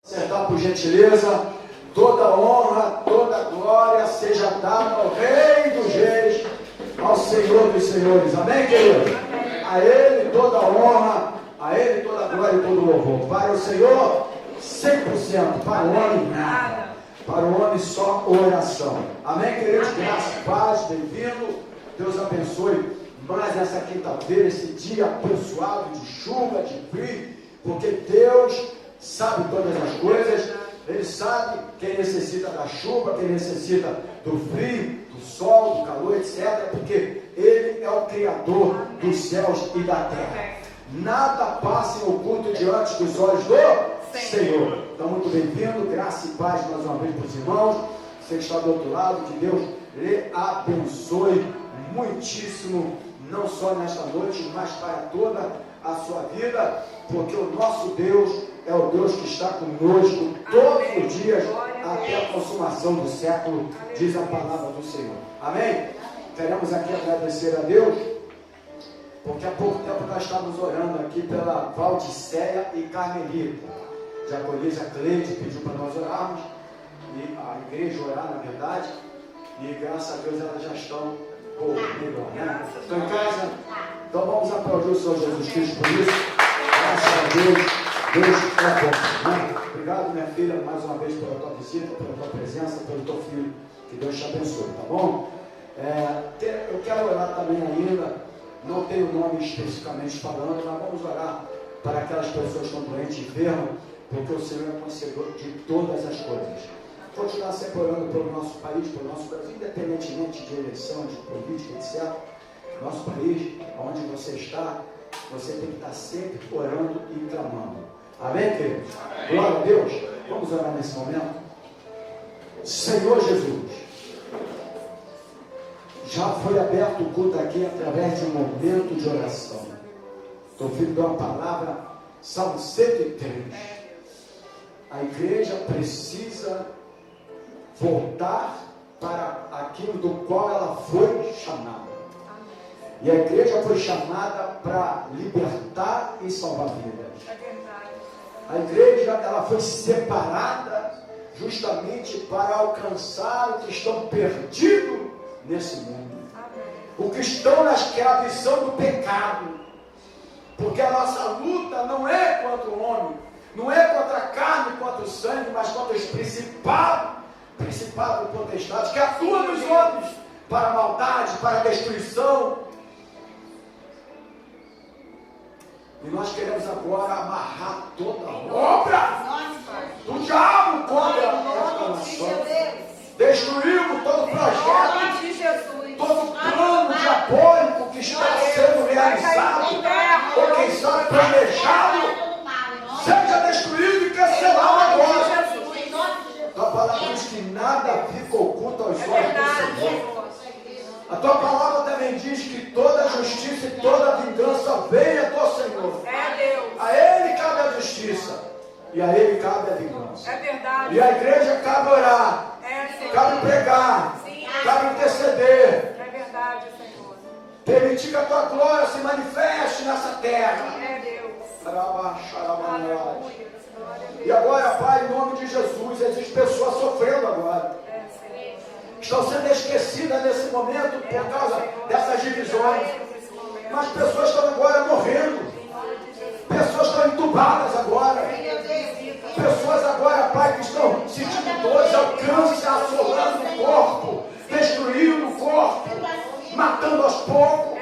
Sentar por gentileza, toda honra, toda glória seja dada ao Rei dos Reis, ao Senhor dos Senhores. Amém, querido? A Ele toda honra, a Ele toda glória e todo louvor. Para o Senhor, 100%. Para o homem, nada. Para o homem, só oração. Amém, queridos? Graça e paz, bem-vindo. Deus abençoe mais essa quinta-feira, esse dia abençoado de chuva, de frio, porque Deus sabe todas as coisas. Ele sabe quem necessita da chuva, quem necessita do frio, do sol, do calor, etc. Porque Ele é o Criador dos céus e da terra. Nada passa em oculto diante dos olhos do Senhor. Então, muito bem-vindo, graça e paz mais uma vez para os irmãos. Você que está do outro lado, que Deus lhe abençoe muitíssimo, não só nesta noite, mas para toda a sua vida, porque o nosso Deus é o Deus que está conosco todos os dias, até a consumação do século, diz a palavra do Senhor. Amém? Queremos aqui agradecer a Deus, porque há pouco tempo nós estávamos orando aqui pela Valdiceia e Carmelita. Diaconisa Cleide pediu para nós orarmos, e a igreja orar, na verdade, e graças a Deus elas já estão melhor, né? Estão em casa? Então vamos aplaudir o Senhor Jesus Cristo por isso. Graças a Deus, Deus é bom, né? Obrigado, minha filha, mais uma vez pela tua visita, pela tua presença, pelo teu filho. Que Deus te abençoe, tá bom? Eu quero orar também ainda, não tenho nome especificamente falando, mas vamos orar para aquelas pessoas que estão doentes e enfermas, porque o Senhor é conhecedor de todas as coisas. Continuar sempre orando pelo nosso país, pelo nosso Brasil, independentemente de eleição, de política, etc. Nosso país, onde você está, você tem que estar sempre orando e clamando. Amém, queridos? Glória a Deus. Vamos orar nesse momento. Senhor Jesus, já foi aberto o culto aqui através de um momento de oração. Teu filho deu a palavra, Salmo 103. A igreja precisa voltar para aquilo do qual ela foi chamada. E a igreja foi chamada para libertar e salvar vidas. A igreja, ela foi separada justamente para alcançar o que estão perdidos nesse mundo. O que estão na escravidão do pecado. Porque a nossa luta não é contra o homem, não é contra a carne, contra o sangue, mas contra os principados e potestades que atuam nos homens para a maldade, para a destruição. E nós queremos agora amarrar toda a obra do diabo contra esta nação. Destruímos todo o projeto, todo o plano diabólico que está sendo realizado, ou quem sabe planejado, seja destruído e cancelado agora. A tua palavra diz que nada fica oculto aos olhos do Senhor. A tua palavra também diz que toda justiça e toda vingança vem do Senhor. A Ele cabe a justiça e a Ele cabe a vingança. E a igreja cabe orar, cabe pregar, cabe interceder. Permitir que a tua glória se manifeste nessa terra. E agora, Pai, em nome de Jesus, existem pessoas sofrendo agora. Estão sendo esquecidas nesse momento por causa dessas divisões. Mas pessoas estão agora morrendo. Pessoas estão entubadas agora. Pessoas agora, Pai, que estão sentindo dores, ao câncer assolando o corpo, destruindo o corpo, matando aos poucos.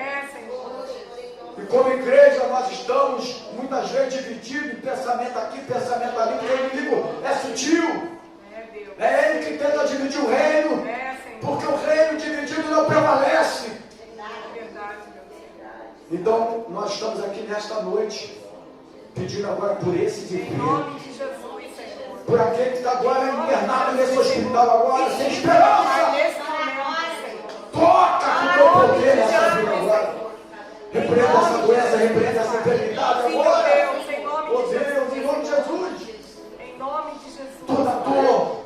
E como igreja nós estamos muitas vezes divididos em pensamento aqui, pensamento ali, porque o inimigo é sutil. É ele que tenta dividir o reino, porque o reino dividido não prevalece. Então nós estamos aqui nesta noite, pedindo agora por esse divino, por aquele que está agora internado nesse hospital agora, sem esperança. Toca com o teu poder nessa vida agora. Repreenda essa doença, repreenda essa enfermidade agora. Oh Deus, em nome de Jesus. Toda dor,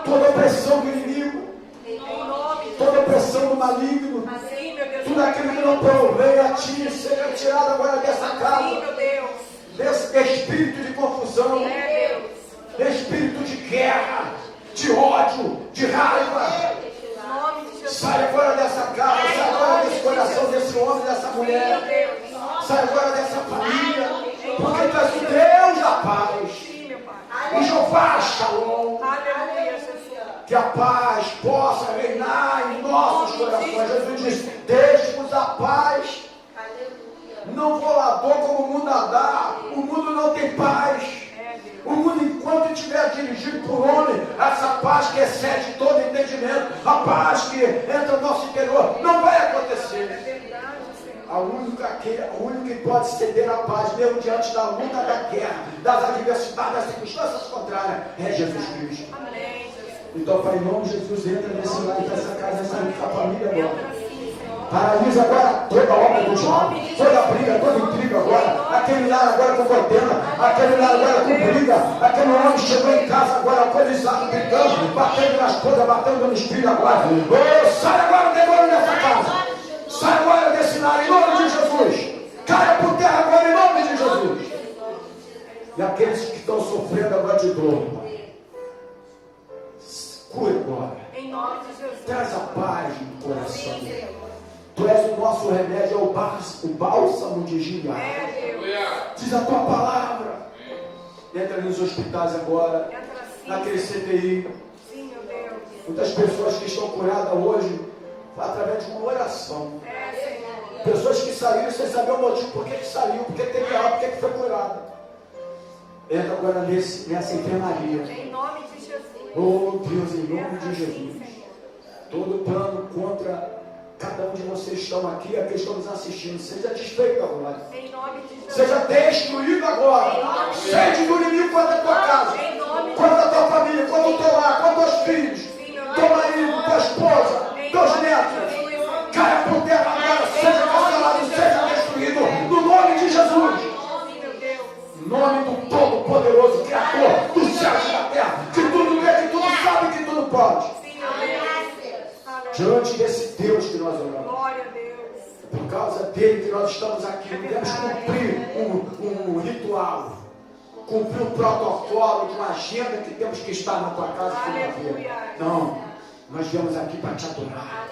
toda opressão do inimigo, toda opressão do maligno, tudo aquilo que não provém a ti, seja tirado agora dessa casa, desse espírito de confusão. guerra, de ódio, de raiva. Sai agora dessa casa, sai agora desse coração, desse homem, dessa mulher. Sai agora dessa família, porque tu és o Deus da paz. O Jeová Shalom. Que a paz possa reinar em nossos corações. Jesus diz: deixe-vos a paz. Não vou lá dou como o mundo a dá. O mundo não tem paz. O mundo, enquanto estiver dirigido por homem, essa paz que excede todo entendimento, a paz que entra no nosso interior, não vai acontecer. O único que pode ceder a paz, mesmo diante da luta, da guerra, das adversidades, das circunstâncias contrárias, é Jesus Cristo. Então, Pai, em nome de Jesus, entra nesse lar, nessa casa, nessa família agora. Paralisa agora toda a obra do diabo, toda a briga, toda intriga agora. Aquele lar agora com contenda, aquele lar agora com briga. Aquele homem chegou em casa agora alcoolizado, gritando, batendo na esposa, batendo no espelho agora. Sai agora o demônio dessa casa. Sai agora desse lar em nome de Jesus. Caia por terra agora em nome de Jesus. E aqueles que estão sofrendo agora de dor, Pai, cura agora. Em nome de Jesus. Traz a paz no coração. Tu és o nosso remédio, é o bálsamo de Gileade. Diz a tua palavra. Entra nos hospitais agora, naquele CTI. Muitas pessoas que estão curadas hoje, através de uma oração. Pessoas que saíram sem saber o motivo, por que saiu, por que teve alta, por que foi curada. Entra agora nessa enfermaria. Em nome de Jesus. Oh Deus, em nome de Jesus. Todo plano contra cada um de vocês estão aqui, aqueles que estão nos assistindo, seja desfeito agora. Em nome de Jesus. Seja destruído agora. Sede do inimigo contra a tua casa, contra a tua família, contra o teu lar, contra os teus filhos, teu marido, tua esposa, teus netos. Caia por terra agora, seja cancelado, seja destruído, no nome de Jesus. Em nome do Todo-Poderoso, Criador do céu e da terra, que tudo vê, que tudo sabe, que tudo pode. Diante desse Deus que nós oramos. Glória a Deus. É por causa dele que nós estamos aqui. Não temos que cumprir um ritual, cumprir um protocolo de uma agenda que temos que estar na tua casa segunda-feira. Não, nós viemos aqui para te adorar.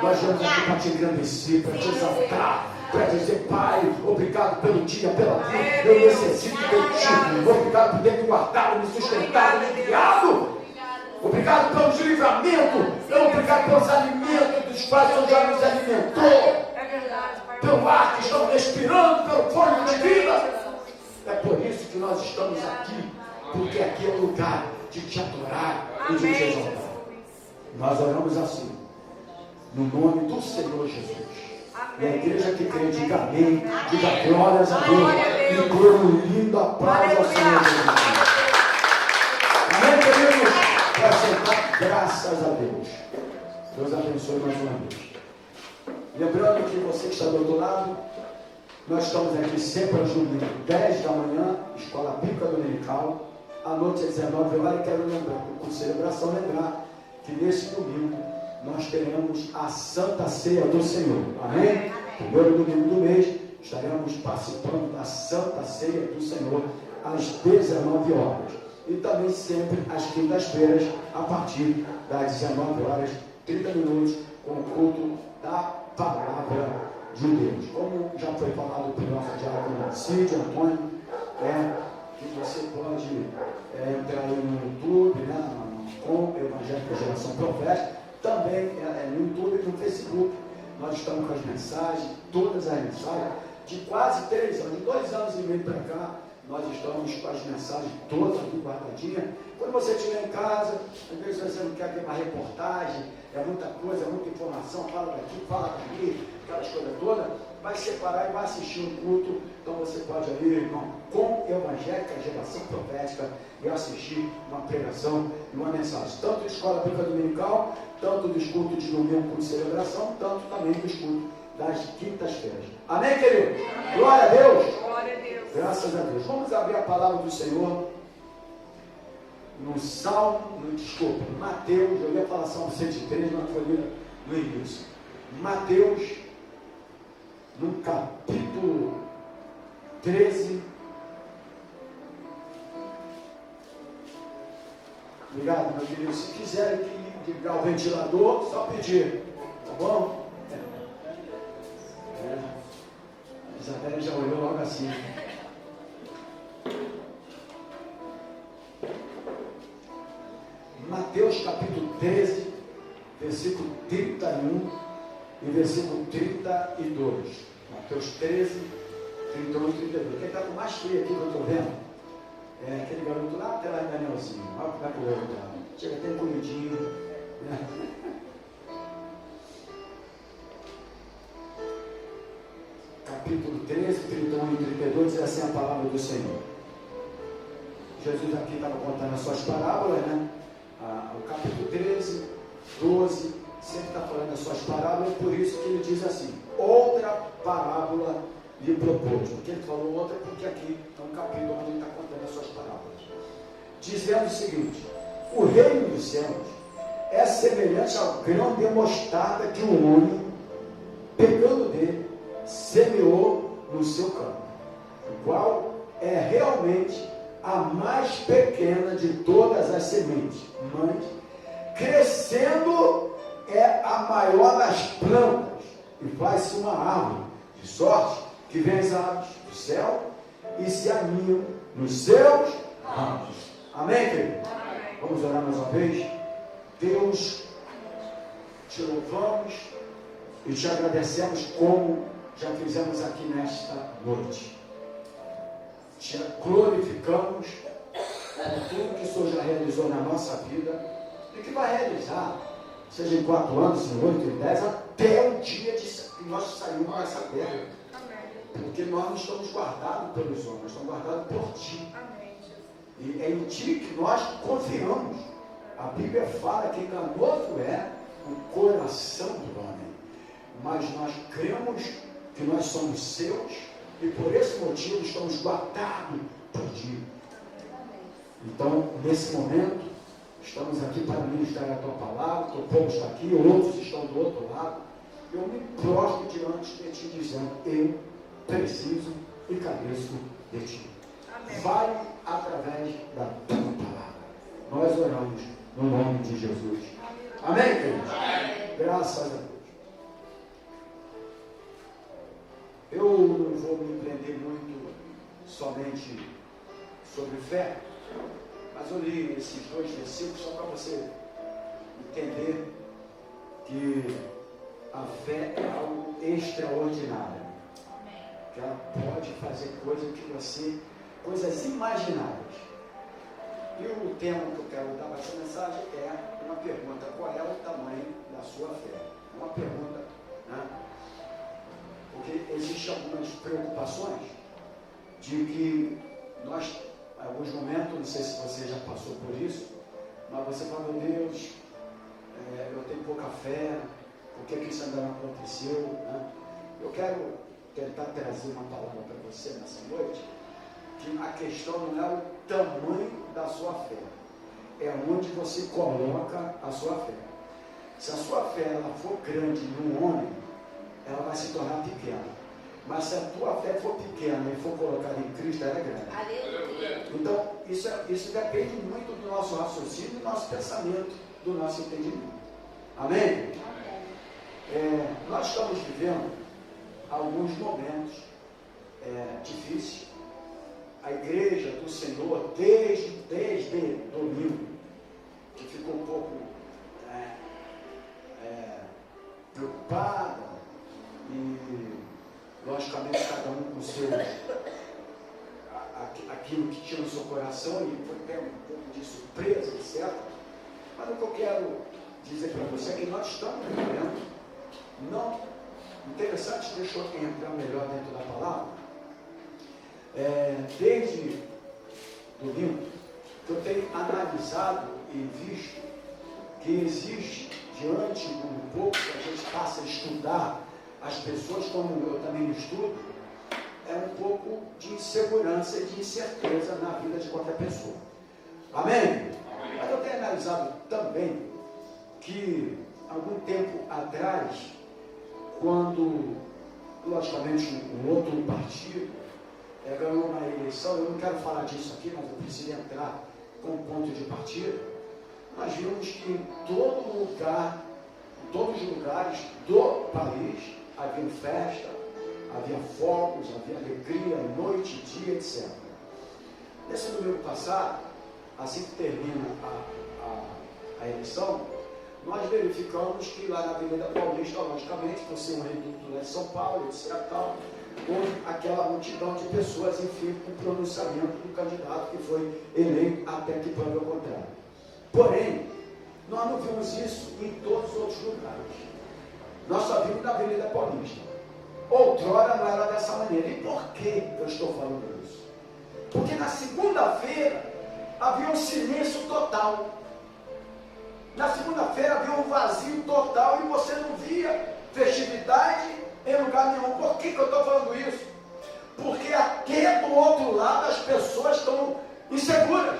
Nós viemos aqui para te engrandecer, para te exaltar, para dizer: Pai, obrigado pelo dia, pela vida. Eu necessito de ti. Obrigado por ter me guardado, me sustentado, me guiado. Obrigado pelos livramentos. Obrigado pelos alimentos dos quais o Senhor já nos alimentou. É verdade, Pai. Pelo ar que estamos respirando, pelo fôlego de vida. É por isso que nós estamos aqui. Porque aqui é o lugar de te adorar e de te exaltar. Nós oramos assim, no nome do Senhor Jesus. E a igreja que crê, diga amém. Diga glórias a Deus. E glorindo a paz ao Senhor Jesus. Amém, queridos? Para sentar, graças a Deus. Deus abençoe mais uma vez. Lembrando que você que está do outro lado, nós estamos aqui sempre aos domingos, 10 da manhã, Escola Bíblica Dominical, à noite às 19 horas. E quero lembrar, com celebração, lembrar que nesse domingo nós teremos a Santa Ceia do Senhor. Amém? Primeiro domingo do mês, estaremos participando da Santa Ceia do Senhor às 19 horas. E também sempre às quintas-feiras, a partir das 19 horas, 30 minutos, com o culto da Palavra de Deus. Como já foi falado pelo nosso diácono Cid Antônio, que você pode entrar aí no YouTube, com Evangélica Geração Profética, também no YouTube e no Facebook. Nós estamos com as mensagens, todas as mensagens, de quase 3 anos, de 2 anos e meio para cá. Nós estamos com as mensagens todas aqui guardadinhas. Quando você estiver em casa, às vezes você não quer ter uma reportagem, é muita coisa, é muita informação, fala daqui, fala dali, aquelas coisas todas, vai separar e vai assistir um culto. Então você pode ir, irmão, com Evangélica Geração Profética, e assistir uma pregação e uma mensagem, tanto de Escola Bíblica Dominical, tanto dos cultos de domingo com celebração, tanto também dos cultos das quintas-feiras. Amém, querido? Glória a Deus. Glória a Deus. Graças a Deus. Vamos abrir a palavra do Senhor no Mateus. Eu ia falar Salmo 103, mas foi no início. Mateus, no capítulo 13, Obrigado, meu querido. Se quiserem ligar o ventilador, só pedir. Tá bom? A Isabela já olhou logo assim. Mateus capítulo 13, versículo 31 e versículo 32. Mateus 13, 31 e 32. Quem está com mais frio aqui que eu estou vendo é aquele garoto lá atrás, Danielzinho. Olha como é que o garoto está. Chega até encolhidinho. Né? Capítulo 13, 31 e 32 diz assim a palavra do Senhor. Jesus aqui estava contando as suas parábolas, né? O capítulo 13, 12, sempre está falando das suas parábolas, por isso que ele diz assim, outra parábola lhe propôs. Porque ele falou outra, porque aqui é um capítulo onde ele está contando as suas parábolas. Dizendo o seguinte, o reino dos céus é semelhante ao grão de mostarda que um homem, pegando dele, semeou no seu campo, o qual é realmente a mais pequena de todas as sementes, mas crescendo é a maior das plantas e faz-se uma árvore, de sorte que vem as aves do céu e se aninham nos seus ramos. Amém, querido? Amém. Vamos orar mais uma vez? Deus, te louvamos e te agradecemos como já fizemos aqui nesta noite. Te glorificamos por tudo que o Senhor já realizou na nossa vida e que vai realizar, seja em 4 anos, em 8, em 10, até o dia que nós saímos dessa terra. Porque nós não estamos guardados pelos homens, nós estamos guardados por Ti. E é em Ti que nós confiamos. A Bíblia fala que enganoso é o coração do homem, mas nós cremos que nós somos seus e por esse motivo estamos guardados por Ti. Então, nesse momento, estamos aqui para ministrar a Tua palavra, o povo está aqui, outros estão do outro lado. Eu me prostro diante de Ti, dizendo, eu preciso e careço de Ti. Vai através da Tua palavra. Nós oramos no nome de Jesus. Amém, queridos? Graças a Deus. Eu não vou me prender muito somente sobre fé, mas eu li esses 2 versículos só para você entender que a fé é algo extraordinário. Que ela pode fazer coisas imaginárias. E o tema que eu quero dar para essa mensagem é uma pergunta: qual é o tamanho da sua fé? Uma pergunta, né? Porque existem algumas preocupações de que nós, em alguns momentos, não sei se você já passou por isso, mas você fala, meu Deus, eu tenho pouca fé, por que isso ainda não aconteceu? Né? Eu quero tentar trazer uma palavra para você nessa noite, que a questão não é o tamanho da sua fé, é onde você coloca a sua fé. Se a sua fé ela for grande num homem, ela vai se tornar pequena. Mas se a tua fé for pequena e for colocada em Cristo, ela é grande. Aleluia. Então, isso depende muito do nosso raciocínio, do nosso pensamento, do nosso entendimento. Amém? Nós estamos vivendo alguns momentos difíceis. A igreja do Senhor, desde domingo, que ficou um pouco preocupada, e logicamente cada um com seu aquilo que tinha no seu coração, e foi até um pouco de surpresa, etc. Mas o que eu quero dizer para você é que nós estamos vivendo, não interessante, deixa eu entrar melhor dentro da palavra. Desde domingo, que eu tenho analisado e visto que existe, diante do pouco que a gente passa a estudar as pessoas, como eu também estudo, é um pouco de insegurança e de incerteza na vida de qualquer pessoa. Amém? Mas eu tenho analisado também que, algum tempo atrás, quando, logicamente, um outro partido ganhou uma eleição, eu não quero falar disso aqui, mas eu preciso entrar com um ponto de partida, nós vimos que em todo lugar, em todos os lugares do país, havia festa, havia fogos, havia alegria, noite, dia, etc. Nesse domingo passado, assim que termina a eleição, nós verificamos que lá na Avenida Paulista, logicamente, por ser um reduto de São Paulo, etc. Tal, houve aquela multidão de pessoas, enfim, com o pronunciamento do candidato que foi eleito, até que prove o contrário. Porém, nós não vimos isso em todos os outros lugares. Nós só vimos na Avenida Paulista. Outrora não era dessa maneira. E por que eu estou falando isso? Porque na segunda-feira havia um silêncio total. Na segunda-feira havia um vazio total e você não via festividade em lugar nenhum. Por que eu estou falando isso? Porque até do outro lado as pessoas estão inseguras.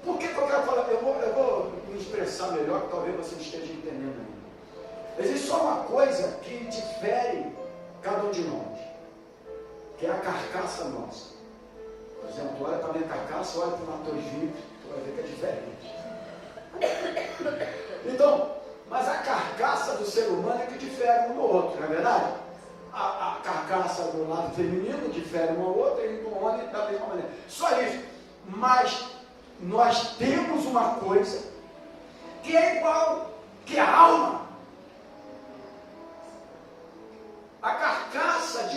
Por que eu quero falar? Eu vou me expressar melhor, que talvez você esteja entendendo ainda. Existe só uma coisa que difere cada um de nós, que é a carcaça nossa. Por exemplo, olha para a minha carcaça, olha para o Matheus Vitor, tu vai ver que é diferente. Então, mas a carcaça do ser humano é que difere um do outro, não é verdade? A carcaça do lado feminino difere uma ou outra e do homem da mesma maneira. Só isso. Mas nós temos uma coisa que é igual, que é a alma. A carcaça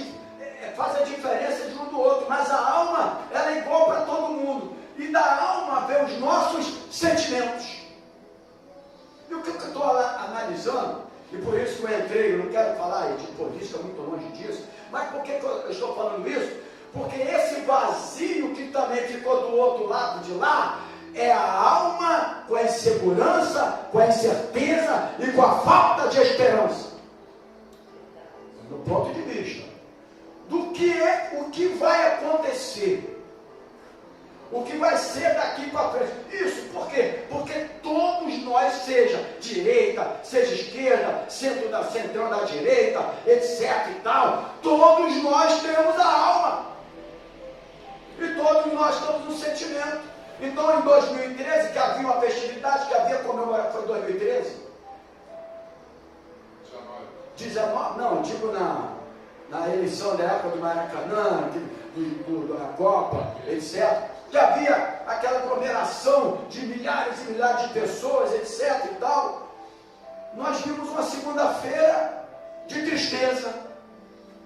faz a diferença de um do outro, mas a alma ela é igual para todo mundo. E da alma vem os nossos sentimentos. E o que eu estou analisando, e por isso que eu entrei, eu não quero falar de política, muito longe disso, mas por que eu estou falando isso? Porque esse vazio que também ficou do outro lado de lá, é a alma com a insegurança, com a incerteza e com a falta de esperança. Do ponto de vista do que é o que vai acontecer. O que vai ser daqui para frente. Isso por quê? Porque todos nós, seja direita, seja esquerda, centrão da direita, etc e tal, todos nós temos a alma. E todos nós temos um sentimento. Então em 2013, que havia uma festividade, que havia comemoração, foi 2013? 19? Não, digo na eleição da época do Maracanã, da Copa, etc. Que havia aquela aglomeração de milhares e milhares de pessoas, etc e tal. Nós vimos uma segunda-feira de tristeza.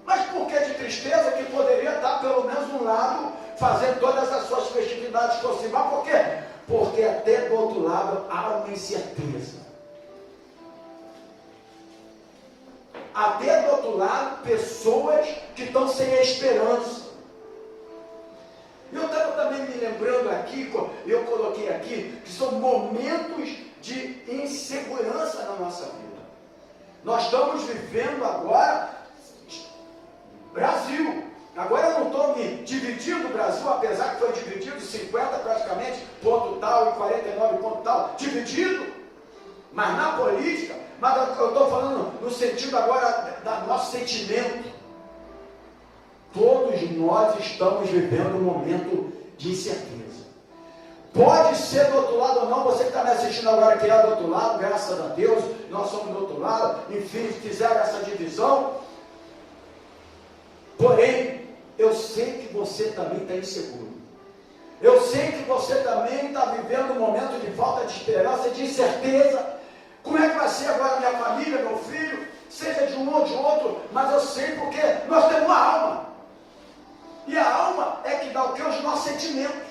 Mas por que de tristeza? Que poderia estar pelo menos um lado fazendo todas as suas festividades possíveis. Mas por quê? Porque até do outro lado há uma incerteza. Até do outro lado, pessoas que estão sem esperança. Eu estava também me lembrando aqui, eu coloquei aqui, que são momentos de insegurança na nossa vida. Nós estamos vivendo agora Brasil. Agora eu não estou me dividindo o Brasil, apesar que foi dividido 50 praticamente, ponto tal e 49 ponto tal, dividido. Mas na política, mas eu estou falando no sentido agora do nosso sentimento. Todos nós estamos vivendo um momento de incerteza. Pode ser do outro lado ou não, você que está me assistindo agora que é do outro lado, graças a Deus, nós somos do outro lado, enfim, fizeram essa divisão. Porém, eu sei que você também está inseguro. Eu sei que você também está vivendo um momento de falta de esperança, de incerteza. Como é que vai ser agora minha família, meu filho, seja de um ou de outro, mas eu sei porque nós temos uma alma. E a alma é que dá o que? Os nossos sentimentos.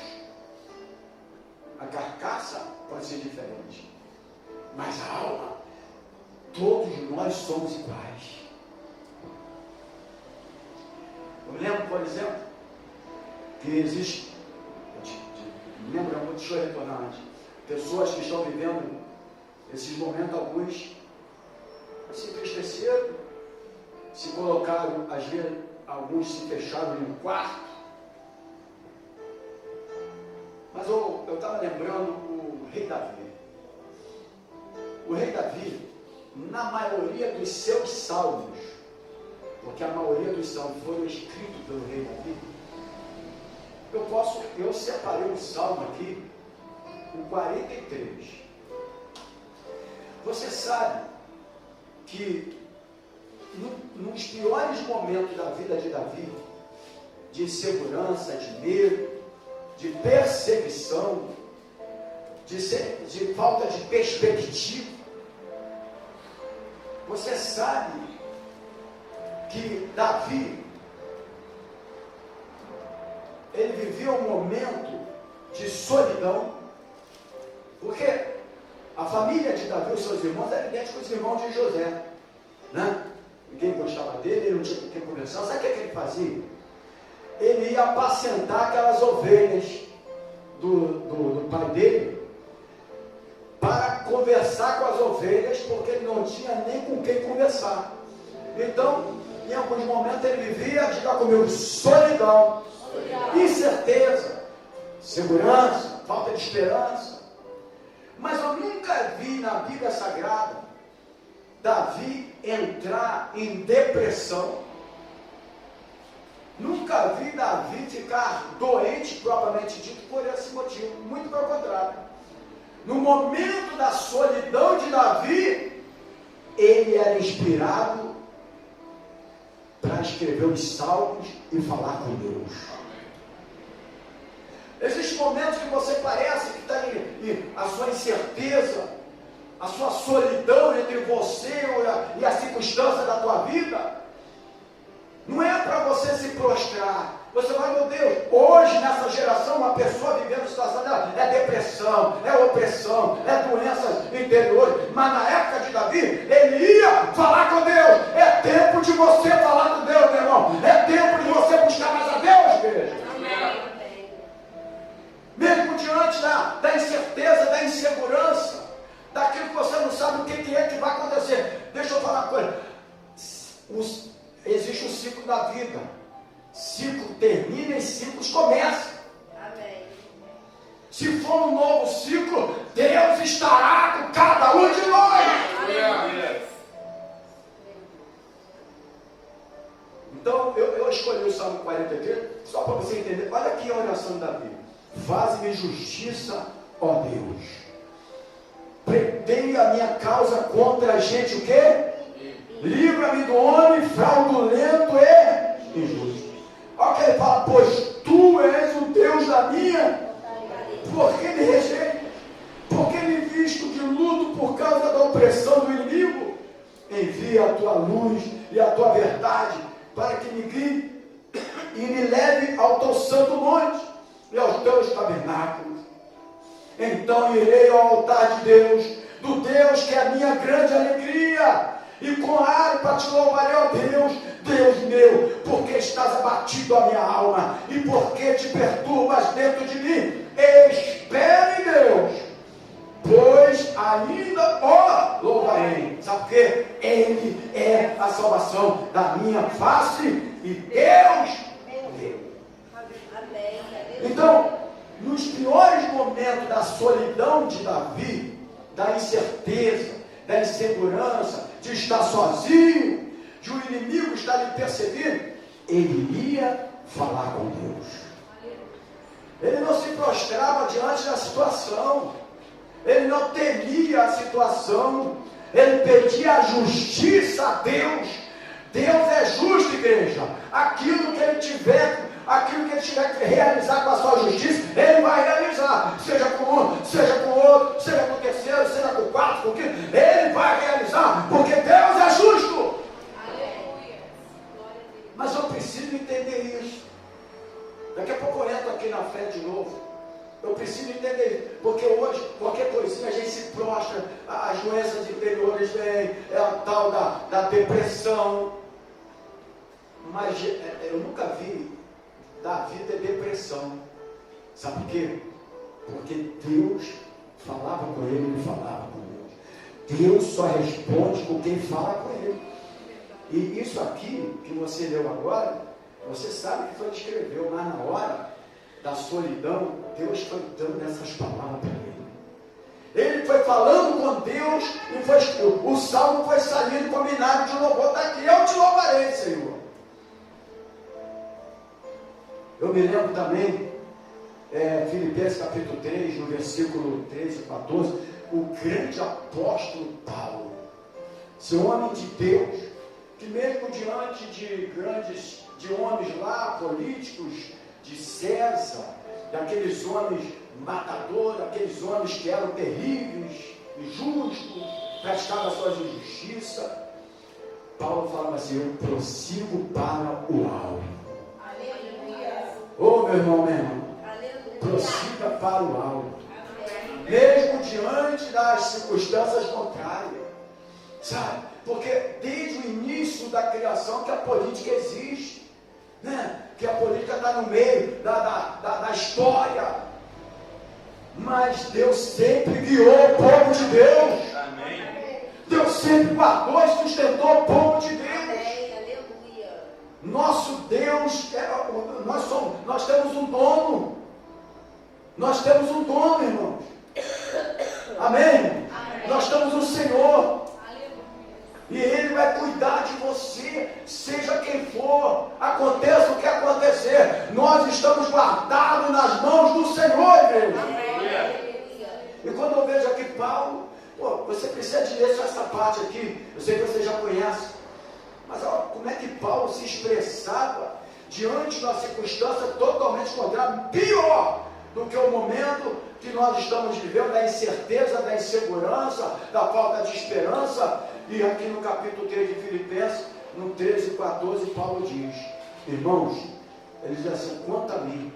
A carcaça pode ser diferente, mas a alma, todos nós somos iguais. Eu lembro, por exemplo, que existe, deixa eu retornar antes, pessoas que estão vivendo esses momentos, alguns se entristeceram, se colocaram, às vezes, alguns se fecharam em um quarto. Mas eu estava lembrando o rei Davi. O rei Davi, na maioria dos seus salmos, porque a maioria dos salmos foram escritos pelo rei Davi, eu separei um salmo aqui, o 43. Você sabe que nos piores momentos da vida de Davi, de insegurança, de medo, de perseguição, de falta de perspectiva, você sabe que Davi, ele vivia um momento de solidão, porque a família de Davi, os seus irmãos, eram idênticos com os irmãos de José, né? Ninguém gostava dele, ele não tinha com quem conversar. Sabe o que ele fazia? Ele ia apacentar aquelas ovelhas do pai dele, para conversar com as ovelhas, porque ele não tinha nem com quem conversar. Então, em alguns momentos ele vivia, diga comigo, solidão, incerteza, segurança, falta de esperança. Mas eu nunca vi na Bíblia Sagrada Davi entrar em depressão. Nunca vi Davi ficar doente, propriamente dito, por esse motivo. Muito pelo contrário. No momento da solidão de Davi, ele era inspirado para escrever os salmos e falar com Deus. Existem momentos que você parece que está a sua incerteza, a sua solidão entre você e a circunstância da tua vida. Não é para você se prostrar. Você vai, meu Deus, hoje nessa geração, uma pessoa vivendo situação dela é depressão, é opressão, é doenças interiores. Mas na época de Davi, ele ia falar com Deus. É tempo de você falar com Deus, meu irmão. É tempo de você buscar mais a Deus, igreja. Mesmo diante da incerteza, da insegurança, daquilo que você não sabe o que é que vai acontecer. Deixa eu falar uma coisa. Existe um ciclo da vida. Ciclo termina e ciclos começam. Amém. Se for um novo ciclo, Deus estará com cada um de nós. Amém. Então eu escolhi o Salmo 43 só para você entender. Olha aqui a oração da Bíblia. Faz-me justiça, ó Deus. Pretende a minha causa contra a gente o quê? Livra-me do homem fraudulento e injusto. Olha que ele fala, pois tu és o Deus da minha, porque me rejeita, porque me visto de luto por causa da opressão do inimigo. Envia a tua luz e a tua verdade para que me guie e me leve ao teu santo monte e aos teus tabernáculos. Então irei ao altar de Deus, do Deus que é a minha grande alegria, e com a harpa te louvarei, ó Deus, Deus meu, porque estás abatido a minha alma, e porque te perturbas dentro de mim. Espere em Deus, pois ainda o louvarei. Sabe por quê? Ele é a salvação da minha face, e Deus meu. Então, nos piores momentos da solidão de Davi, da incerteza, da insegurança, de estar sozinho, de um inimigo estar lhe perseguindo, ele ia falar com Deus. Ele não se prostrava diante da situação, ele não temia a situação, ele pedia a justiça a Deus. Deus é justo, igreja. Aquilo que ele tiver que realizar com a sua justiça, ele vai realizar, seja com um, seja com outro, seja com o terceiro, seja com o quarto, com o quinto, ele vai realizar, porque Deus é justo. Aleluia. Mas eu preciso entender isso. Daqui a pouco eu entro aqui na frente de novo. Eu preciso entender isso, porque hoje, qualquer coisinha, a gente se prostra, as doenças interiores vêm, é a tal da depressão. Mas eu nunca vi Davi ter depressão. Sabe por quê? Porque Deus falava com ele, ele falava com Deus. Deus só responde com quem fala com ele. E isso aqui que você leu agora, você sabe que foi ele que escreveu, mas na hora da solidão, Deus foi dando essas palavras para ele. Ele foi falando com Deus e o salmo foi saindo combinado de louvor. Está aqui, eu te louvarei, Senhor. Eu me lembro também Filipenses capítulo 3, no versículo 13 e 14, o grande apóstolo Paulo, esse homem de Deus, que mesmo diante de homens lá, políticos, de César, daqueles homens matadores, aqueles homens que eram terríveis, injustos, praticavam a sua injustiça, Paulo falava assim: eu prossigo para o alvo. Aleluia. Ô meu irmão, prossiga para o alvo. Mesmo diante das circunstâncias contrárias. Sabe? Porque desde o início da criação que a política existe. Né? Que a política está no meio da história. Mas Deus sempre guiou o povo de Deus. Amém. Deus sempre guardou e sustentou o povo de Deus. Amém. Aleluia. Nosso Deus, nós temos um dono. Nós temos um dono, irmãos. Amém? Amém. Nós temos um Senhor. E Ele vai cuidar de você, seja quem for, aconteça o que acontecer. Nós estamos guardados nas mãos do Senhor, igreja. E quando eu vejo aqui Paulo, você precisa de ler só essa parte aqui. Eu sei que você já conhece. Mas olha, como é que Paulo se expressava diante de uma circunstância totalmente contrária, pior do que o momento que nós estamos vivendo, da incerteza, da insegurança, da falta de esperança. E aqui no capítulo 3 de Filipenses, no 13 e 14, Paulo diz: irmãos, ele diz assim: quanto a mim,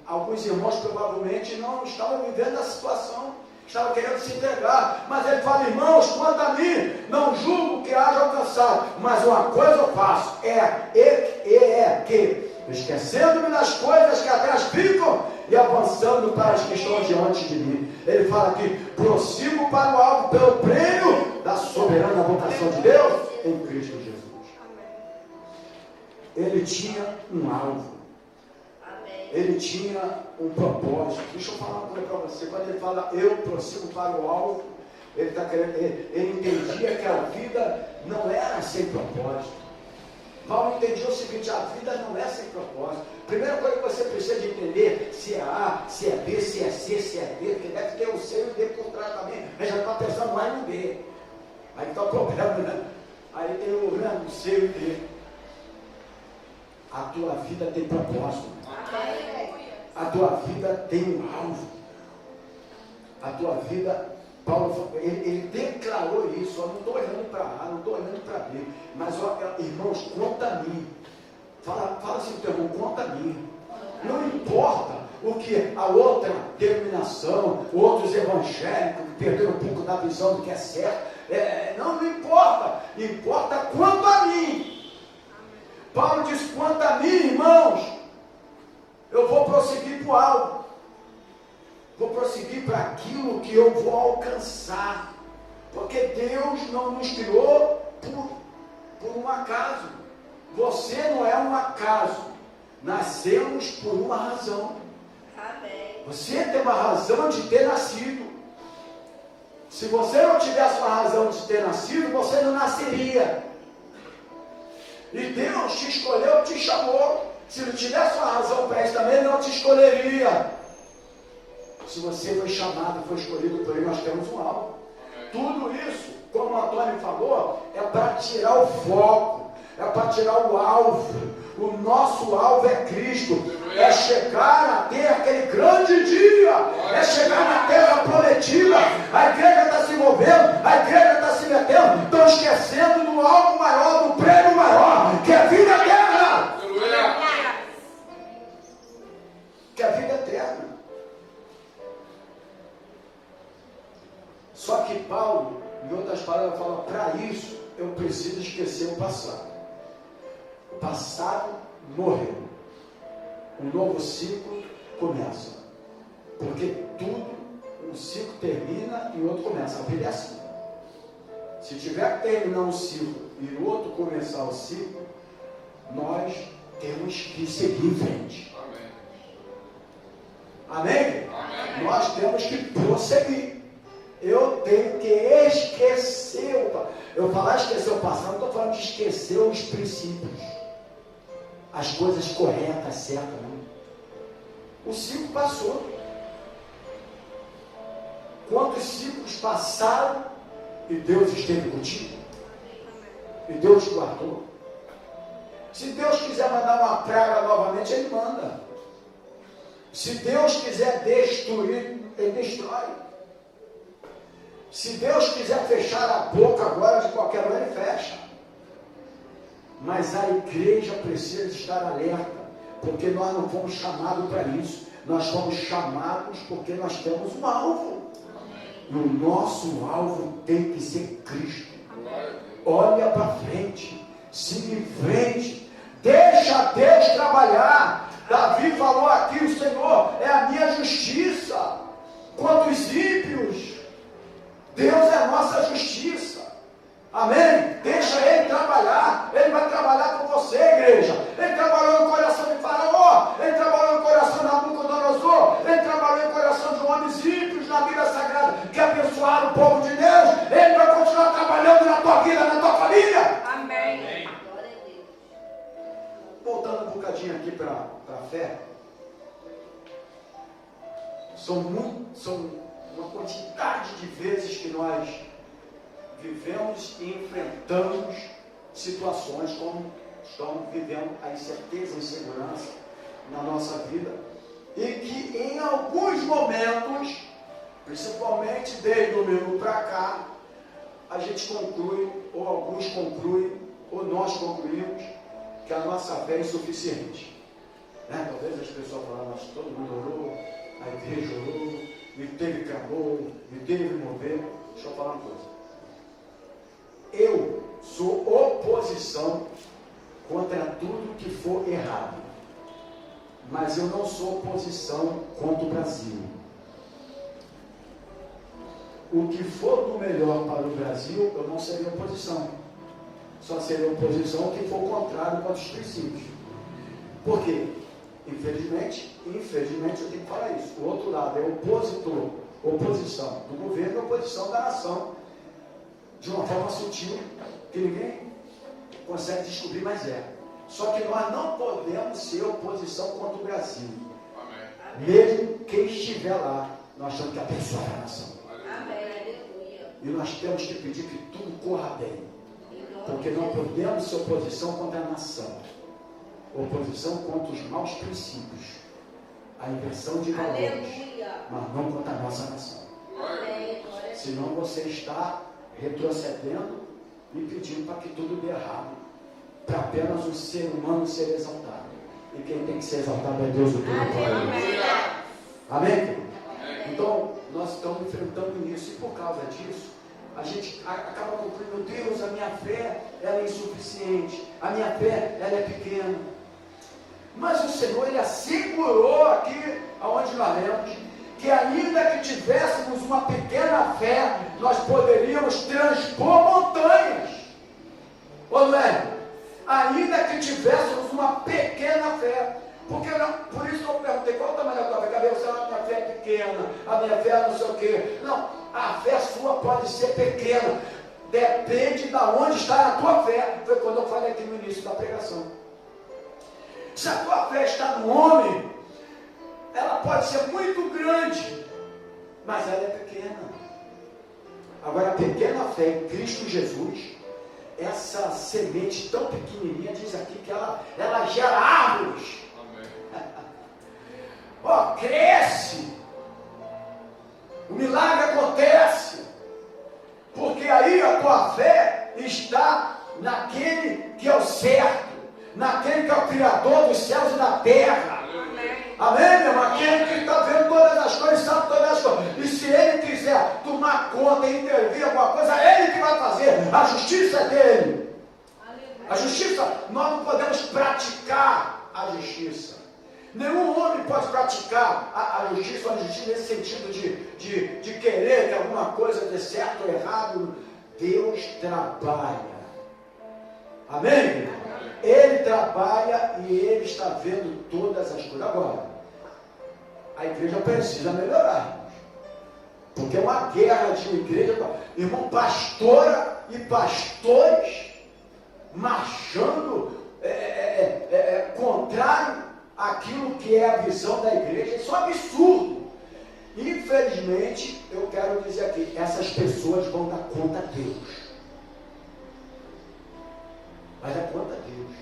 alguns irmãos provavelmente não estavam vivendo a situação, estavam querendo se entregar, mas ele fala: irmãos, quanto a mim, não julgo que haja alcançado, mas uma coisa eu faço, que esquecendo-me das coisas que atrás ficam e avançando para as que estão diante de mim. Ele fala aqui: prossigo para o alvo pelo prêmio da soberana vocação de Deus em Cristo Jesus. Ele tinha um alvo. Ele tinha um propósito. Deixa eu falar uma coisa para você. Quando ele fala eu prossigo para o alvo, ele entendia que a vida não era sem propósito. Paulo entendia o seguinte: a vida não é sem propósito. Primeira coisa que você precisa de entender: se é A, se é B, se é C, se é D, porque deve ter o C e o D por trás também. Mas já está pensando mais no B. Aí está o problema, né? Aí tem o C e o D. A tua vida tem propósito. A tua vida tem um alvo. A tua vida, Paulo, ele declarou isso. Eu não estou olhando para A, não estou olhando para B. Mas, irmãos, conta a mim. Fala assim, teu irmão, conta a mim. Não importa o que a outra denominação, outros evangélicos que perderam um pouco da visão do que é certo. Não importa. Importa quanto a mim. Paulo diz: quanto a mim, irmãos, eu vou prosseguir para o alvo. Vou prosseguir para aquilo que eu vou alcançar. Porque Deus não nos criou por um acaso. Você não é um acaso. Nascemos por uma razão. Amém. Você tem uma razão de ter nascido. Se você não tivesse uma razão de ter nascido, você não nasceria. E Deus te escolheu, te chamou. Se não tivesse uma razão para isso também, Ele não te escolheria. Se você foi chamado, foi escolhido por Ele, nós temos um alvo. Tudo isso, como o Antônio falou, é para tirar o foco, é para tirar o alvo. O nosso alvo é Cristo, é chegar a ter aquele grande dia, é chegar na terra prometida. A igreja está se movendo, a igreja está se metendo, estão esquecendo do alvo maior, do prêmio maior, que é a vida eterna. Que é a vida eterna. Só que Paulo, em outras palavras, fala: para isso eu preciso esquecer o passado. O passado morreu. Um novo ciclo começa. Porque tudo, um ciclo termina e o outro começa. A vida é assim. Se tiver que terminar um ciclo e o outro começar o ciclo, nós temos que seguir em frente. Amém? Amém? Nós temos que prosseguir. Eu tenho que esquecer. Eu falar esquecer o passado, não estou falando de esquecer os princípios, as coisas corretas, certas, não. O ciclo passou. Quantos ciclos passaram e Deus esteve contigo? E Deus te guardou? Se Deus quiser mandar uma praga novamente, Ele manda. Se Deus quiser destruir, Ele destrói. Se Deus quiser fechar a boca agora de qualquer um, Ele fecha. Mas a igreja precisa estar alerta, porque nós não fomos chamados para isso. Nós fomos chamados porque nós temos um alvo. E o nosso alvo tem que ser Cristo. Olha para frente, siga em frente, deixa Deus trabalhar. Davi falou aqui: o Senhor é a minha justiça contra os ímpios. Deus é a nossa justiça. Amém? Deixa Ele trabalhar. Ele vai trabalhar com você, igreja. Ele trabalhou no coração de Faraó, Ele trabalhou no coração de Nabucodonosor, Ele trabalhou no coração de homens ímpios na Bíblia Sagrada que abençoaram o povo de Deus. Ele vai continuar trabalhando na tua vida, na tua família. Amém. Voltando um bocadinho aqui para a fé. São uma quantidade de vezes que nós vivemos e enfrentamos situações como estamos vivendo a incerteza e insegurança na nossa vida, e que em alguns momentos, principalmente desde domingo para cá, a gente conclui, ou alguns concluem, ou nós concluímos que a nossa fé é insuficiente. Talvez as pessoas falam: mas todo mundo orou, a igreja orou, me teve clamor, me teve mover. Deixa eu falar uma coisa. Eu sou oposição contra tudo que for errado, mas eu não sou oposição contra o Brasil. O que for do melhor para o Brasil, eu não seria oposição. Só seria oposição o que for contrário contra os princípios. Por quê? Infelizmente eu tenho que falar isso. O outro lado é opositor, oposição do governo e oposição da nação, de uma forma sutil, que ninguém consegue descobrir, mas é. Só que nós não podemos ser oposição contra o Brasil. Amém. Mesmo quem estiver lá, nós temos que abençoar a nação. Amém. E nós temos que pedir que tudo corra bem, porque não podemos ser oposição contra a nação, oposição contra os maus princípios, a inversão de valores, mas não contra a nossa nação. Senão você está retrocedendo e pedindo para que tudo dê errado, para apenas o ser humano ser exaltado. E quem tem que ser exaltado é Deus, o Todo-Poderoso. Amém? Então, nós estamos enfrentando isso, e por causa disso, a gente acaba concluindo: meu Deus, a minha fé ela é insuficiente, a minha fé ela é pequena. Mas o Senhor, Ele assegurou aqui, aonde nós lemos, que ainda que tivéssemos uma pequena fé, nós poderíamos transpor montanhas. Ou não é? Ainda que tivéssemos uma pequena fé. Porque não, por isso eu perguntei: qual o tamanho da tua fé? Cadê você? A minha fé é pequena, a minha fé é não sei o quê. Não, a fé sua pode ser pequena, depende de onde está a tua fé. Foi quando eu falei aqui no início da pregação. Se a tua fé está no homem, ela pode ser muito grande, mas ela é pequena. Agora, a pequena fé em Cristo Jesus, essa semente tão pequenininha, diz aqui que ela gera árvores. Ó, cresce. O milagre acontece, porque aí a tua fé está naquele que é o certo, naquele que é o Criador dos céus e da terra. Amém, meu irmão? Aquele que está vendo todas as coisas, sabe todas as coisas. E se Ele quiser tomar conta e intervir alguma coisa, é Ele que vai fazer. A justiça é dele. A justiça, nós não podemos praticar a justiça. Nenhum homem pode praticar a justiça nesse sentido de querer que alguma coisa dê certo ou errado. Deus trabalha. Amém? Ele trabalha e Ele está vendo todas as coisas. Agora, a igreja precisa melhorar, porque é uma guerra de uma igreja, irmão, pastora e pastores marchando contrário aquilo que é a visão da igreja. Isso é um absurdo. Infelizmente, eu quero dizer aqui, essas pessoas vão dar conta a Deus. Vai dar conta a Deus.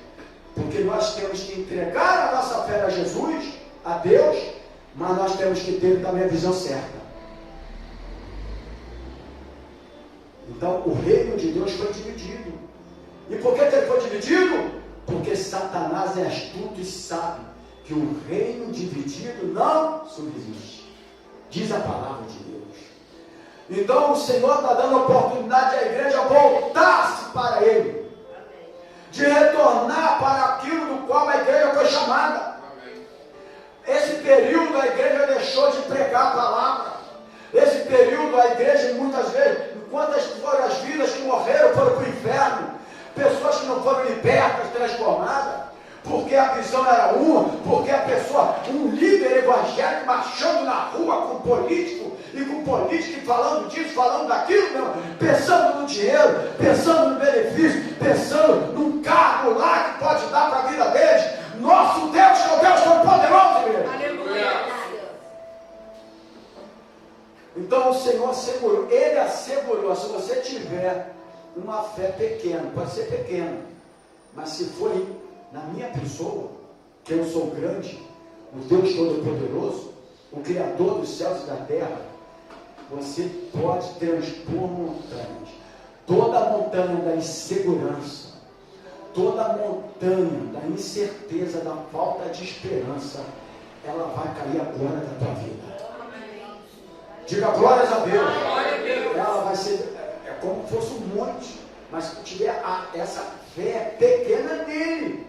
Porque nós temos que entregar a nossa fé a Jesus, a Deus, mas nós temos que ter também a visão certa. Então, o reino de Deus foi dividido. E por que ele foi dividido? Porque Satanás é astuto e sabe que o reino dividido não subsiste. Diz a palavra de Deus. Então, o Senhor está dando oportunidade à igreja voltar-se para Ele. De retornar para aquilo do qual a igreja foi chamada. Esse período a igreja deixou de pregar a palavra. Esse período a igreja muitas vezes, quantas foram as vidas que morreram, foram para o inferno, pessoas que não foram libertas, transformadas, porque a visão era uma, porque a pessoa, um líder evangélico marchando na rua com político, e com político e falando disso, falando daquilo, não, pensando no dinheiro, pensando no benefício, pensando num cargo lá que pode dar para a vida deles. Nosso Deus é o Deus Todo-Poderoso, igreja. Aleluia. Então o Senhor assegurou, Ele assegurou, se você tiver uma fé pequena, pode ser pequena, mas se for na minha pessoa, que eu sou grande, o Deus Todo-Poderoso, o Criador dos céus e da terra, você pode transpor montanhas. Toda a montanha da insegurança, toda a montanha da incerteza, da falta de esperança, ela vai cair agora na tua vida. Diga glórias a Deus. Ela vai ser, é como se fosse um monte, mas se tiver essa fé pequena nele,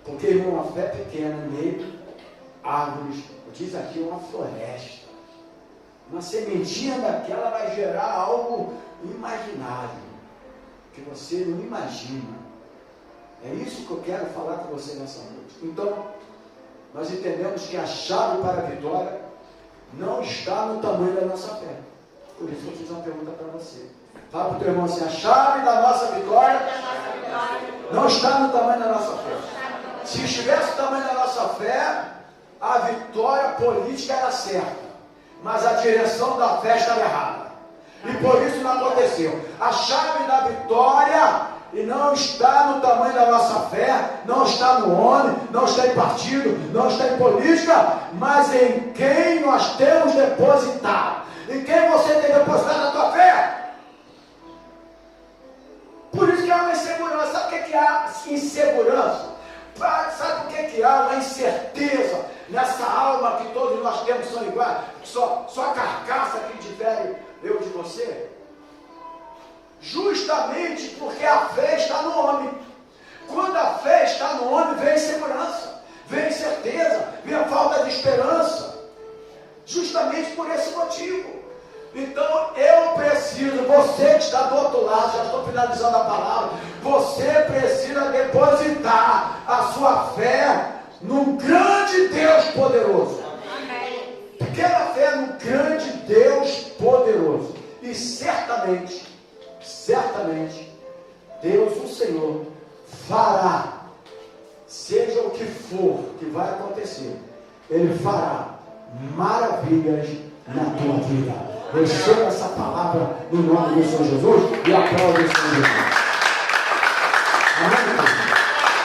porque, irmão, uma fé pequena nele, árvores, diz aqui uma floresta, uma sementinha daquela vai gerar algo imaginário, que você não imagina. É isso que eu quero falar com você nessa noite. Então, nós entendemos que a chave para a vitória não está no tamanho da nossa fé. Por isso eu fiz uma pergunta para você. Fala para o teu irmão assim, a chave da nossa vitória não está no tamanho da nossa fé. Se estivesse no tamanho da nossa fé, a vitória política era certa, mas a direção da fé estava errada. E por isso não aconteceu. A chave da vitória e não está no tamanho da nossa fé, não está no homem, não está em partido, não está em política, mas em quem nós temos depositado. Em quem você tem depositado a tua fé. Por isso que há uma insegurança. Sabe o que há insegurança? Sabe o que há uma incerteza nessa alma que todos nós temos são iguais? Só a carcaça que difere eu de você? Justamente porque a fé está no homem. Quando a fé está no homem, vem insegurança, vem incerteza, vem a falta de esperança. Justamente por esse motivo. Então eu preciso, você que está do outro lado, já estou finalizando a palavra, você precisa depositar a sua fé num grande Deus poderoso. Pequena fé num grande Deus poderoso. E certamente, Deus, o Senhor, fará, seja o que for que vai acontecer, Ele fará maravilhas na tua vida. Receba essa palavra no nome do Senhor Jesus e aplaude o Senhor Jesus. Amém?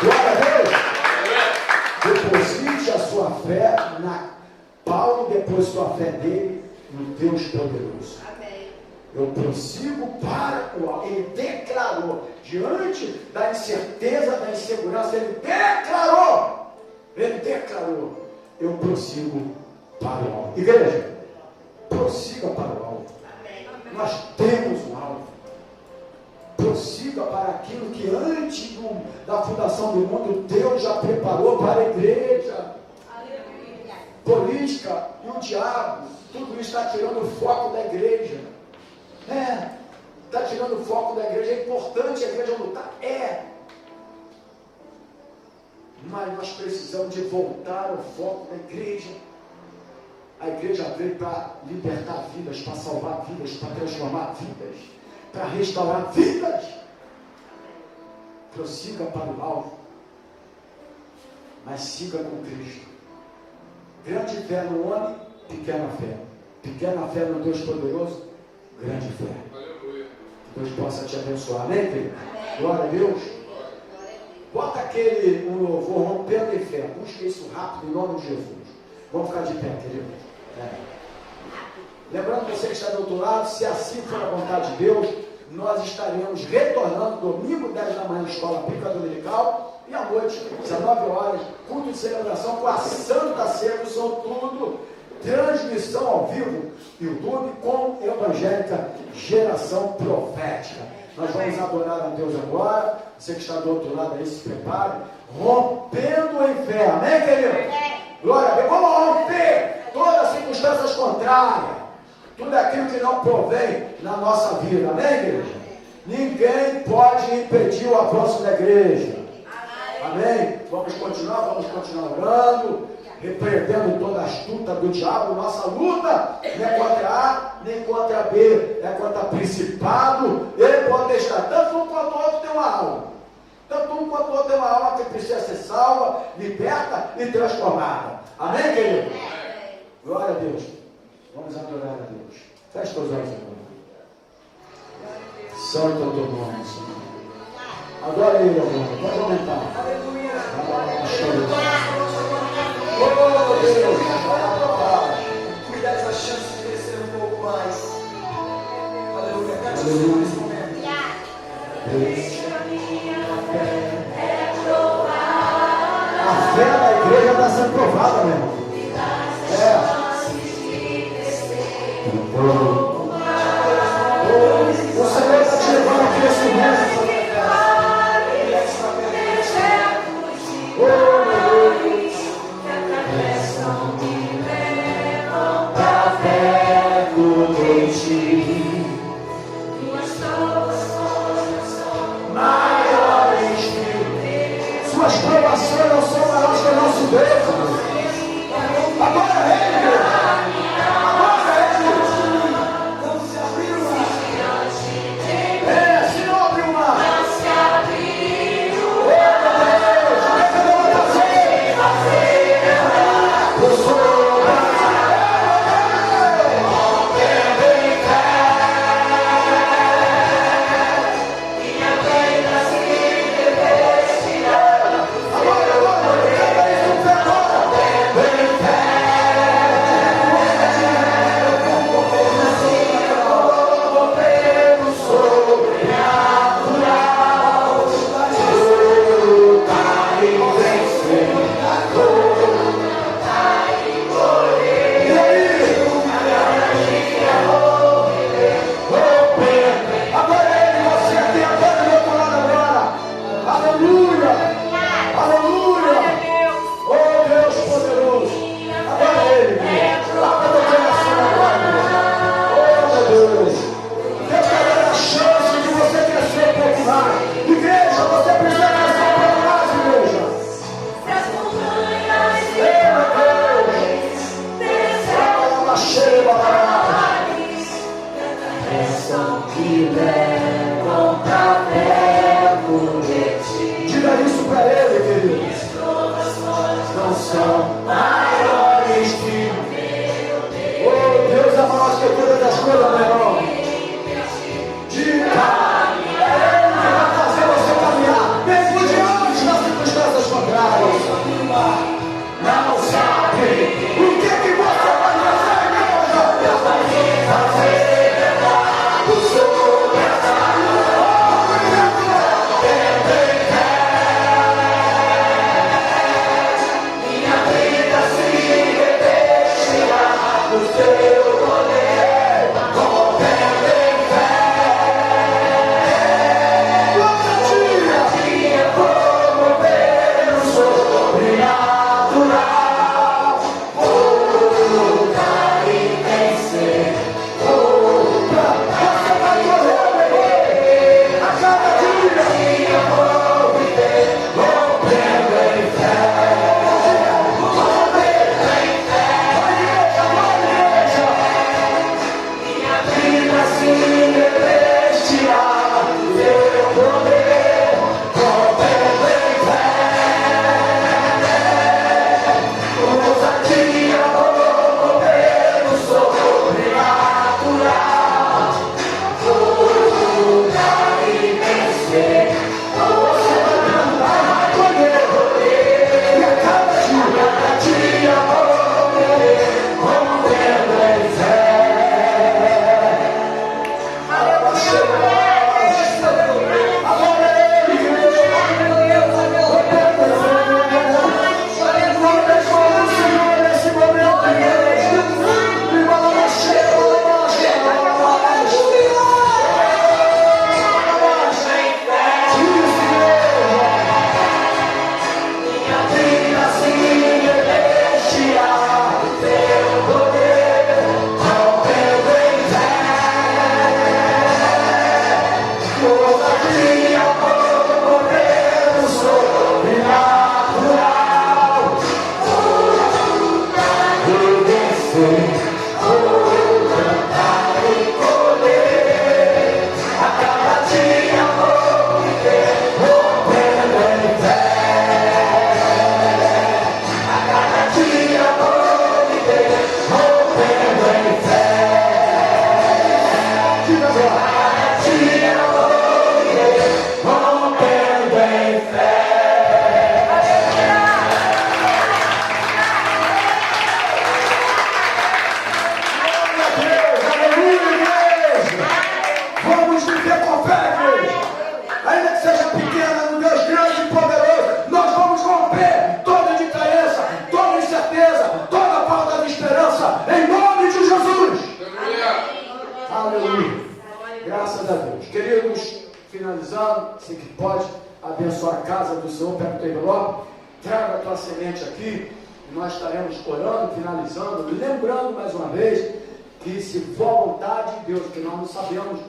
Glória a Deus. Deposite a sua fé Paulo depositou a fé dele no Deus poderoso. Eu prossigo para o alto. Ele declarou, diante da incerteza, da insegurança, ele declarou, eu prossigo para o alto. Igreja, prossiga para o alto. Nós temos um alvo. Prossiga para aquilo que antes da fundação do mundo, Deus já preparou para a igreja. Política e o diabo, tudo isso está tirando o foco da igreja. Está tirando o foco da igreja. É importante a igreja lutar? Mas nós precisamos de voltar ao foco da igreja. A igreja veio para libertar vidas, para salvar vidas, para transformar vidas, para restaurar vidas. Prossiga para o alvo, mas siga com Cristo. Grande fé no homem, pequena fé. Pequena fé no Deus poderoso, grande fé. Aleluia. Deus possa te abençoar. Amém, querido? Glória a Deus. Bota aquele um louvor rompendo em fé. Busca isso rápido em nome de Jesus. Vamos ficar de pé, querido. Lembrando você que está do outro lado, se assim for a vontade de Deus, nós estaremos retornando domingo 10 da manhã na escola bíblica dominical e à noite, 19 horas, culto de celebração com a Santa Ceia do São Tudo, transmissão ao vivo, YouTube com Evangélica Geração Profética. Nós vamos adorar a Deus agora. Você que está do outro lado aí, se prepare, rompendo em fé, amém, querido? Glória a Deus. Vamos romper todas as circunstâncias contrárias, tudo aquilo que não provém na nossa vida, amém, igreja? Ninguém pode impedir o avanço da igreja, amém? Vamos continuar orando, repreendendo toda a astuta do diabo. Nossa luta não é contra A, nem contra B, é contra principado. Ele pode estar, tanto um quanto o outro tem uma alma. Tanto um quanto o outro tem uma alma que precisa ser salva, liberta e transformada. Amém, querido? Glória a Deus. Vamos adorar a Deus. Feche os olhos agora. Santo é o teu nome, Senhor. Adora Ele agora. Pode aumentar. Aleluia. Oh, Deus. Cuida dessa chance de crescer um pouco mais. Aleluia. Cante nesse momento. A fé da igreja está sendo provada, meu irmão. O Senhor está te levando a crescimento. Suas provações não são maiores que o nosso Deus. Agora é Ele. Agora é Ele. Não se abriu o mar. Se não abriu o mar. Não se abriu o mar. O que eu vou fazer? Eu sou o Aleluia. Graças a Deus. Queridos, finalizando, você que pode abençoar a casa do Senhor, pega o teu envelope, traga a tua semente aqui, e nós estaremos orando, finalizando, lembrando mais uma vez, que se for a vontade de Deus, que nós não sabemos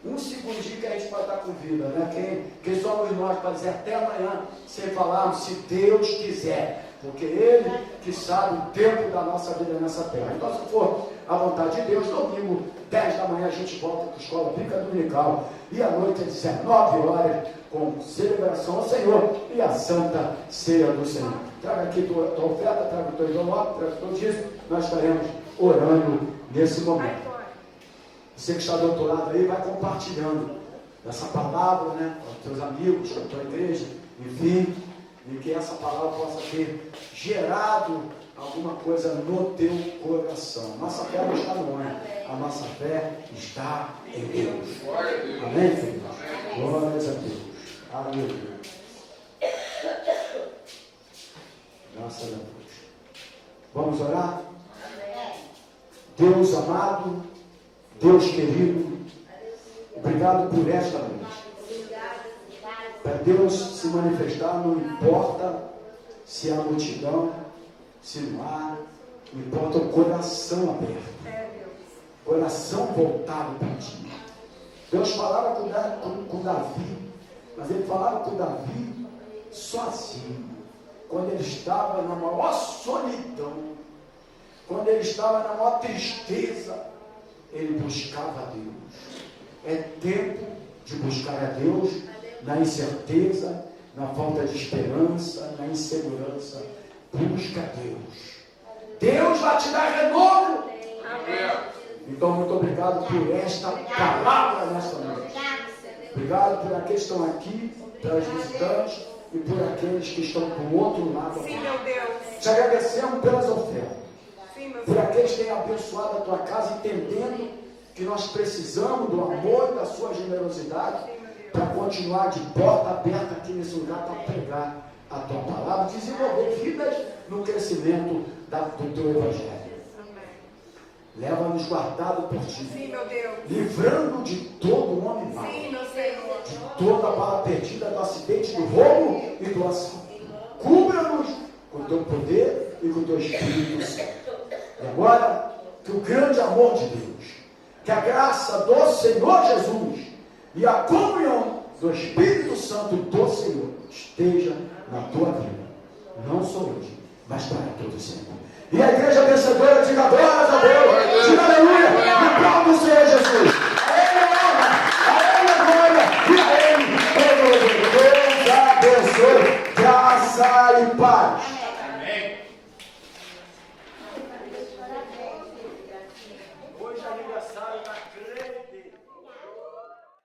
um segundinho que a gente pode estar com vida, né? Quem somos nós para dizer até amanhã, sem falarmos, se Deus quiser, porque Ele que sabe o tempo da nossa vida nessa terra. Então, se for a vontade de Deus, domingo, 10 da manhã, a gente volta para a escola bíblica dominical, e à noite, às 19 horas, com celebração ao Senhor e a Santa Ceia do Senhor. Traga aqui tua oferta, traga o teu envelope, traga tudo isso, nós estaremos orando nesse momento. Você que está do outro lado aí, vai compartilhando essa palavra, né, com os teus amigos, com a tua igreja, enfim, e que essa palavra possa ter gerado alguma coisa no teu coração. Nossa fé não está no homem, a nossa fé está em Deus. Amém, filhos? Glórias a Deus. Aleluia. Graças a Deus. Vamos orar? Deus amado, Deus querido, obrigado por esta noite. Para Deus se manifestar, não importa se há multidão, se não há, importa o coração aberto, coração voltado para ti. Deus falava com Davi, mas ele falava com Davi sozinho, quando ele estava na maior solidão, quando ele estava na maior tristeza, ele buscava a Deus. É tempo de buscar a Deus na incerteza, na falta de esperança, na insegurança. Busca a Deus. Deus vai te dar renovo. Então, muito obrigado por esta palavra nesta noite. Obrigado por aqueles que estão aqui, pelos visitantes e por aqueles que estão do outro lado. Sim, meu Deus. Te agradecemos pelas ofertas. Sim, meu Por Deus. aqueles que têm abençoado a tua casa, entendendo que nós precisamos do amor e da sua generosidade para continuar de porta aberta aqui nesse lugar para pregar a tua palavra, desenvolver vidas no crescimento do teu evangelho. Leva-nos guardado por ti, Sim, meu Deus. livrando de todo homem mau, Sim, meu Senhor. de toda bala perdida, do acidente, do roubo e do assalto. Cubra-nos com o teu poder e com o teu Espírito Santo. E agora, que o grande amor de Deus, que a graça do Senhor Jesus e a comunhão do Espírito Santo do Senhor esteja na tua vida, não só hoje, mas para todo sempre. E a igreja vencedora diga glórias a Deus, diga aleluia, e pau do Senhor Jesus. A Ele a honra, a Ele a glória, e a Ele todo. Deus abençoe, graça e paz. Hoje é aniversário da